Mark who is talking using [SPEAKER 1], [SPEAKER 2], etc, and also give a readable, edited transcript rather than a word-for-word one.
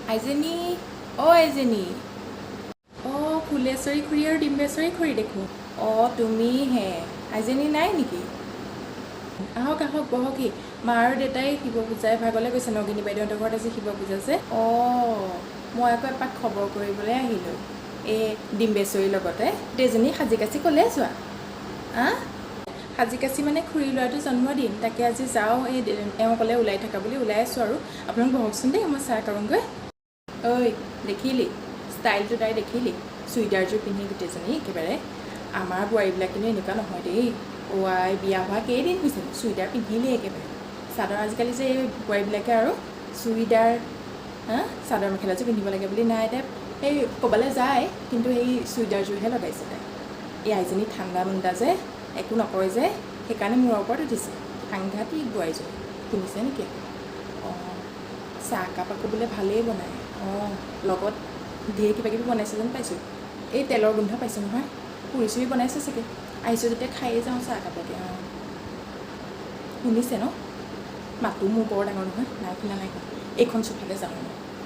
[SPEAKER 1] আইজনী আইজনী ফুলেশ্বৰী খুৰী আৰু ডিম্বেশ্বৰী খুৰী দেখোঁ তুমিহে আইজনী নাই নেকি আহক আহক বহকি মা আৰু দেউতাই শিৱ পূজাই ভাগলৈ গৈছে নগিনী বাইদেউহঁতৰ ঘৰত আজি শিৱ পূজা যে মই আকৌ এপাক খবৰ কৰিবলৈ আহিলোঁ এই ডিম্বেশ্বৰীৰ লগতে গোটেইজনী সাজি কাচি ক'লে যোৱা সাজি কাচি মানে খুৰী ল'ৰাটো জন্মদিন তাকে আজি যাওঁ এই এওঁ ক'লে ওলাই থকা বুলি ওলাই আছোঁ আৰু আপোনালোক বহকচোন দেই মই চাহ কৰোঁগৈ ঐ দেখিলি ষ্টাইলটো তাই দেখিলি চুইদাৰযোৰ পিন্ধি গোটেইজনী একেবাৰে আমাৰ বোৱাৰীবিলাক কিন্তু এনেকুৱা নহয় দেই বিয়া হোৱা কেইদিন হৈছে চুইদাৰ পিন্ধিলেই একেবাৰে চাদৰ আজিকালি যে এই বোৱাৰীবিলাকে আৰু চুইদাৰ চাদৰ মেখেলাযোৰ পিন্ধিব লাগে বুলি নাই তাই সেই ক'ৰবালৈ যায় কিন্তু সেই চুইদাৰযোৰহে লগাইছে তাই এই আইজনী ঠাণ্ডা মুণ্ডা যে একো নকয় যে সেইকাৰণে মূৰৰ ওপৰত উঠিছে সাংঘাতিক বোৱাৰীযোৰ শুনিছে নেকি চাহকাপ আকৌ বোলে ভালেই বনায় লগত ঢেৰ কিবা কিবি বনাইছে যেন পাইছোঁ এই তেলৰ গোন্ধ পাইছোঁ নহয় পুৰি চুৰি বনাইছে চাগে আহিছোঁ যেতিয়া খায়ে যাওঁ চাহকাপকে শুনিছে ন মাতো মোৰ বৰ ডাঙৰ নহয় নাই শুনা এইখন চোফাতে যাওঁ